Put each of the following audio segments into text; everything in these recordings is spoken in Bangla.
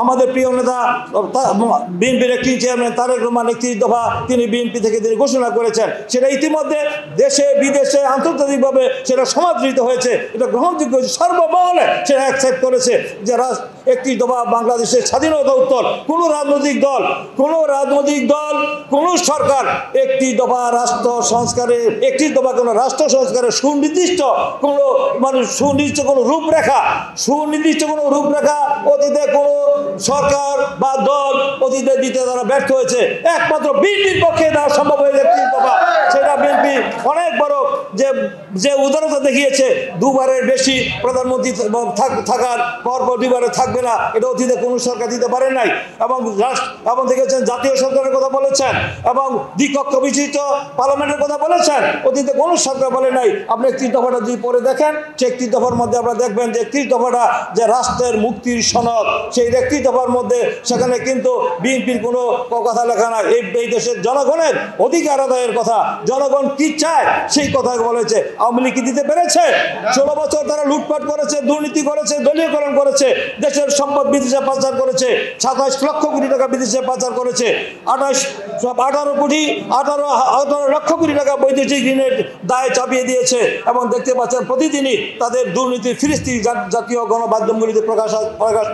আমাদের প্রিয় নেতা বিএনপির একটি চেয়ারম্যান তারেক রহমান 31 দফা তিনি বিএনপি থেকে তিনি ঘোষণা করেছেন, সেটা ইতিমধ্যে দেশে বিদেশে আন্তর্জাতিকভাবে সেটা সমাদৃত হয়েছে, এটা গ্রহণযোগ্য হয়েছে, সর্বমহলে সেটা অ্যাকসেপ্ট করেছে যে 31 দফা বাংলাদেশের স্বাধীনতা উত্তর কোনো রাজনৈতিক দল কোনো সরকার 31 দফা রাষ্ট্র সংস্কারে 31 দফা কোনো রাষ্ট্র সংস্কারের সুনির্দিষ্ট কোনো রূপরেখা অতীতে কোনো সরকার বা দল অতীতে দিতে তারা ব্যর্থ হয়েছে, একমাত্র বিএনপির পক্ষে দেওয়া সম্ভব হয়েছে 31 দফা। সেটা বিএনপি অনেক বড় যে উদারতা দেখিয়েছে, দুবারের বেশি প্রধানমন্ত্রী থাকার পরপর দুবারে থাকবে না, এটা অতীতে কোনো সরকার দিতে পারেন নাই। এবং দেখেছেন জাতীয় সরকারের কথা বলেছেন এবং দ্বিকক্ষ বিশিষ্ট পার্লামেন্টের কথা বলেছেন, অতীতে কোনো সরকার বলে নাই। আপনি 31 দফাটা যদি পরে দেখেন, সেই 31 দফার মধ্যে আপনারা দেখবেন যে 31 দফাটা যে রাষ্ট্রের মুক্তির সনদ, সেই 31 দফার মধ্যে সেখানে কিন্তু বিএনপির কোনো কথা লেখা নাই। এই দেশের জনগণের অধিকার আদায়ের কথা, জনগণ কি চায় সেই কথা বলেছে। আওয়ামী লীগ কি দিতে পেরেছে? 16 বছর তারা লুটপাট করেছে, দুর্নীতি করেছে, দলীয়করণ করেছে, দেশের সম্পদ বিদেশে পাচার করেছে, 27 লক্ষ কোটি টাকা বিদেশে পাচার করেছে, 18 লক্ষ কোটি টাকা বৈদেশিক ঋণের দায় চাপিয়ে দিয়েছে। এবং দেখতে পাচ্ছেন প্রতিদিনই তাদের দুর্নীতির ফিরিস্তি জাতীয় গণমাধ্যমগুলিতে প্রকাশ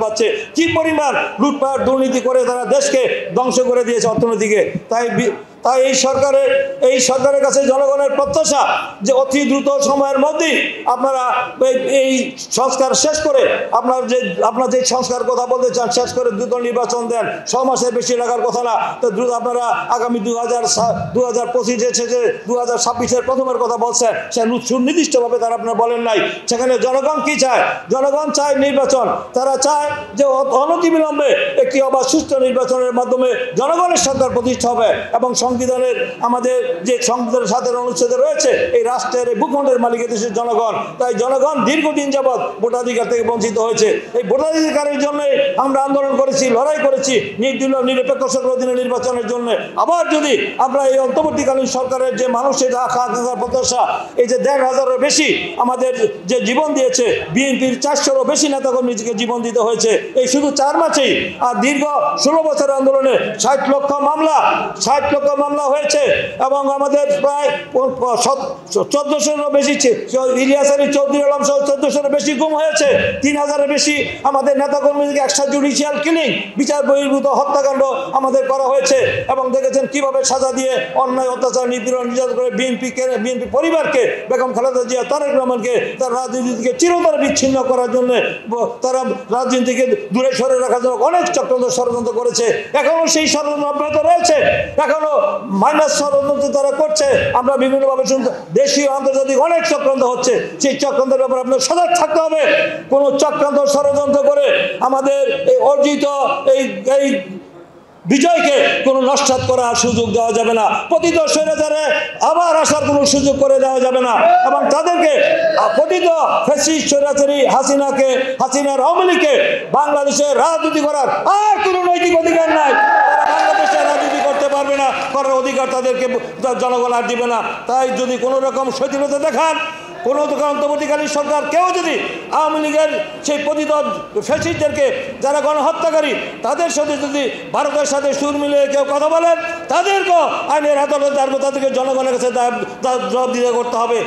পাচ্ছে, কি পরিমাণ লুটপাট দুর্নীতি করে তারা দেশকে ধ্বংস করে দিয়েছে অর্থনীতিকে। তাই এই সরকারের কাছে জনগণের প্রত্যাশা যে অতি দ্রুত সময়ের মধ্যেই আপনারা এই সংস্কার শেষ করে আপনার যে সংস্কার কথা বলতে চান শেষ করে দ্রুত নির্বাচন দেন। 6 মাসের বেশি লাগার কথা না, তো দ্রুত আপনারা আগামী 2025 শেষে 2026-এর প্রথমের কথা বলছেন, সে সুনির্দিষ্টভাবে তারা আপনারা বলেন নাই। সেখানে জনগণ কি চায়? জনগণ চায় নির্বাচন। তারা চায় যে অনতিবিলম্বে একটি অবাধ সুষ্ঠু নির্বাচনের মাধ্যমে জনগণের সরকার প্রতিষ্ঠা হবে এবং সংবিধানের আমাদের যে সংবিধানের সাথে অনুচ্ছেদে রয়েছে এই রাষ্ট্রের এই ভূখণ্ডের মালিক দেশের জনগণ। তাই জনগণ দীর্ঘদিন যাবৎ ভোটাধিকার থেকে বঞ্চিত হয়েছে। এই ভোটাধিকারের জন্য আমরা আন্দোলন করেছি, লড়াই করেছি নিরপেক্ষ অধীনে নির্বাচনের জন্য। আবার যদি আমরা এই অন্তর্বর্তীকালীন সরকারের যে মানুষের আকাঙ্ক্ষার প্রত্যাশা, এই যে 1,500-এরও বেশি আমাদের যে জীবন দিয়েছে, বিএনপির 400-এরও বেশি নেতাকর্মীকে জীবন দিতে হয়েছে এই শুধু 4 মাসেই। আর দীর্ঘ 16 বছরের আন্দোলনে 60 লক্ষ মামলা হয়েছে এবং আমাদের প্রায় 1400-এরও বেশি ইলিয়াস আলী চৌধুরী আলম সহ 1400-এরও বেশি গুম হয়েছে। 3000-এর বেশি আমাদের নেতাকর্মীদেরকে এক্সট্রা জুডিশিয়াল কিলিং, বিচার বহির্ভূত হত্যাকাণ্ড আমাদের করা হয়েছে। এবং দেখেছেন কিভাবে সাজা দিয়ে অন্যায় অত্যাচার নিপীড়ন নির্যাতন করে বিএনপি পরিবারকে, বেগম খালেদা জিয়া, তারেক রহমানকে তার রাজনীতি থেকে চিরতরে বিচ্ছিন্ন করার জন্য, তারা রাজনীতি থেকে দূরে সরে রাখার জন্য অনেক চক্রান্ত ষড়যন্ত্র করেছে। এখনো সেই ষড়যন্ত্র অব্যাহত রয়েছে, এখনো মাইনাস ষড়যন্ত্র তারা করছে। আমরা বিভিন্নভাবে শুনতে, দেশীয় আন্তর্জাতিক অনেক চক্রান্ত হচ্ছে, সেই চক্রান্তের ব্যাপারে আপনার সজাগ থাকতে হবে। কোনো চক্রান্ত ষড়যন্ত্র করে আমাদের এই অর্জিত এই বিজয়কে কোনো নস্যাৎ করার সুযোগ দেওয়া যাবে না। পতিত স্বৈরাচারে আবার আসার কোনো সুযোগ করে দেওয়া যাবে না। এবং তাদেরকে পতিত ফ্যাসিস্ট স্বৈরাচারী হাসিনার আওয়ামী লীগকে বাংলাদেশে রাজনীতি করার আর কোনো নৈতিক অধিকার নাই। তারা বাংলাদেশে রাজনীতি করতে পারবে না, করার অধিকার তাদেরকে জনগণ আর দিবে না। তাই যদি কোনো রকম শৈথিলতা দেখান, কোনো অন্তর্বর্তীকালীন সরকার কেউ যদি আওয়ামী লীগের সেই পতিত ফ্যাসিস্টদেরকে যারা গণহত্যাকারী তাদের সাথে যদি ভারতের সাথে সুর মিলিয়ে কেউ কথা বলেন, তাদেরকেও আইনের আদালতে তাদেরকে জনগণের কাছে জবাবদিহি করতে হবে।